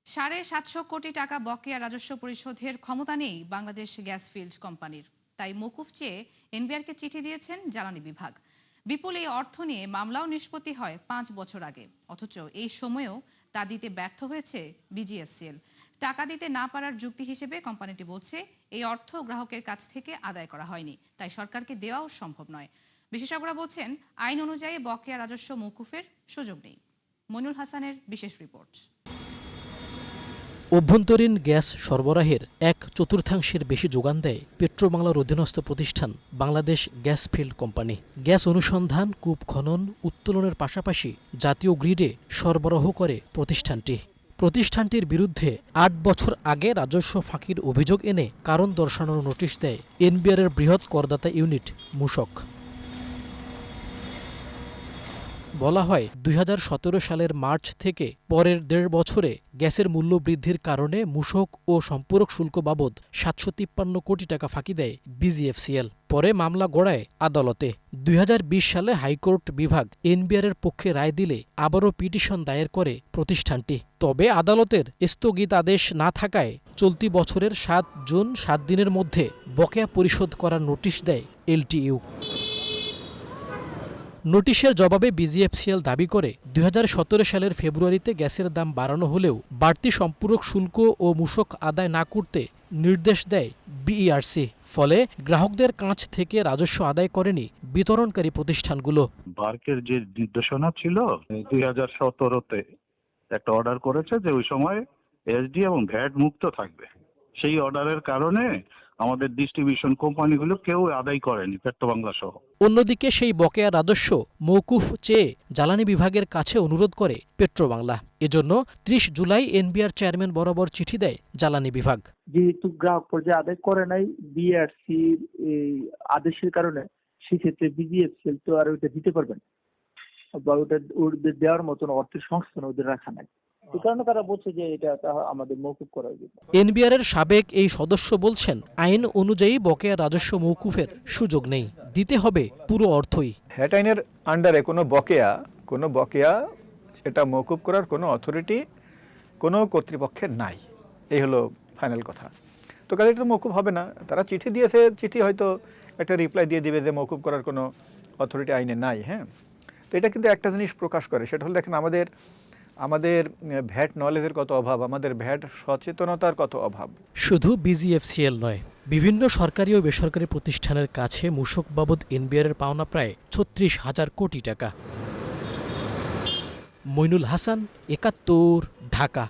750 কোটি টাকা বকেয়া রাজস্ব পরিশোধের ক্ষমতা নেই বাংলাদেশ গ্যাস ফিল্ড কোম্পানির। তাই মওকুফ চেয়ে এনবিআরকে চিঠি দিয়েছেন জ্বালানি বিভাগ। বিপুল এই অর্থ নিয়ে মামলাও নিষ্পত্তি হয় 5 বছর আগে, অথচ এই সময়েও তা দিতে ব্যর্থ হয়েছে বিজিএফসিএল। টাকা দিতে না পারার যুক্তি হিসেবে কোম্পানিটি বলছে এই অর্থ গ্রাহকের কাছ থেকে আদায় করা হয়নি, তাই সরকারকে দেওয়াও সম্ভব নয়। বিশেষজ্ঞরা বলছেন আইন অনুযায়ী বকেয়া রাজস্ব মওকুফের সুযোগ নেই। মইনুল হাসানের বিশেষ রিপোর্ট। অভ্যন্তরীণ গ্যাস সরবরাহের 1/4 বেশি যোগান দেয় পেট্রোবাংলার অধীনস্থ প্রতিষ্ঠান Bangladesh gas field company. Gas অনুসন্ধান, কূপ খনন, উত্তোলনের পাশাপাশি জাতীয় গ্রিডে সরবরাহ করে প্রতিষ্ঠানটির বিরুদ্ধে 8 বছর আগে রাজস্ব ফাঁকির অভিযোগ এনে কারণ দর্শানোর নোটিশ দেয় এনবিআরের বৃহৎ করদাতা ইউনিট মূসক। বলা হয় 2017 সালের মার্চ থেকে পরের 1.5 বছরে গ্যাসের মূল্য বৃদ্ধির কারণে মূসক ও সম্পূরক শুল্ক বাবদ 753 কোটি টাকা ফাঁকি দেয় বিজিএফসিএল। পরে মামলা গড়ায় আদালতে। 2020 সালে হাইকোর্ট বিভাগ এনবিআরের পক্ষে রায় দিলে আবারও পিটিশন দায়ের করে প্রতিষ্ঠানটি। তবে আদালতের স্থগিতাদেশ না থাকায় চলতি বছরের 7 জুন 7 দিনের মধ্যে বকেয়া পরিশোধ করার নোটিশ দেয় এলটিইউ। নোটিশের জবাবে বিজিএফসিএল দাবি করে 2017 সালের ফেব্রুয়ারিতে গ্যাসের দাম বাড়ানো হলেও বাড়তি সম্পূরক শুল্ক ও মূসক আদায় না করতে নির্দেশ দেয় বিইআরসি। ফলে গ্রাহকদের কাছ থেকে রাজস্ব আদায় করেনি বিতরণকারী প্রতিষ্ঠানগুলো। বার্কের যে নির্দেশনা ছিল 2017-তে একটা অর্ডার করেছে যে ওই সময় এসডি এবং ভ্যাট মুক্ত থাকবে। সেই অর্ডারের কারণে আমাদের ডিস্ট্রিবিউশন কোম্পানিগুলো কেউ আদায় করেনি, পেট্রোবাংলা সহ। অন্যদিকে সেই বকেয়া রাজস্ব মওকুফ চেয়ে জ্বালানি বিভাগের কাছে অনুরোধ করে পেট্রোবাংলা। এজন্য 30 জুলাই এনবিআর চেয়ারম্যান বরাবর চিঠি দেয় জ্বালানি বিভাগ। যেহেতু গ্রাহক পর্যায়ে আদায় করে নাই বিআরসির এই আদেশের কারণে, সেক্ষেত্রে বিজিএফসিএল তো আর ওইটা দিতে পারবেন বা ওটা ওদের দেওয়ার মতন অর্থের সংস্থান ওদের রাখা নাই। এই কারণে তারা বলছে যে এটা আমাদের মওকুফ করা উচিত। এনবিআরের সাবেক এই সদস্য বলছেন আইন অনুযায়ী বকেয়া রাজস্ব মওকুফের সুযোগ নেই, দিতে হবে পুরো অর্থই। হ্যাট আইনের আন্ডারে কোনো বকেয়া এটা মওকুফ করার কোনো অথরিটি কোনো কর্তৃপক্ষের নাই, এই হলো ফাইনাল কথা। তো কাজে এটা মওকুফ হবে না। তারা চিঠি দিয়েছে, চিঠি হয়তো একটা রিপ্লাই দিয়ে দিবে যে মওকুফ করার কোনো অথরিটি আইনে নাই। হ্যাঁ, তো এটা কিন্তু একটা জিনিস প্রকাশ করে, সেটা হলো দেখেন আমাদের ভ্যাট নলেজের কত অভাব, আমাদের ভ্যাট সচেতনতার কত অভাব। শুধু বিজিএফসিএল নয়, বিভিন্ন সরকারি ও বেসরকারি প্রতিষ্ঠানের কাছে মূসক বাবদ এনবিআরের পাওনা প্রায় 36,000 কোটি টাকা। মইনুল হাসান, 71, ঢাকা।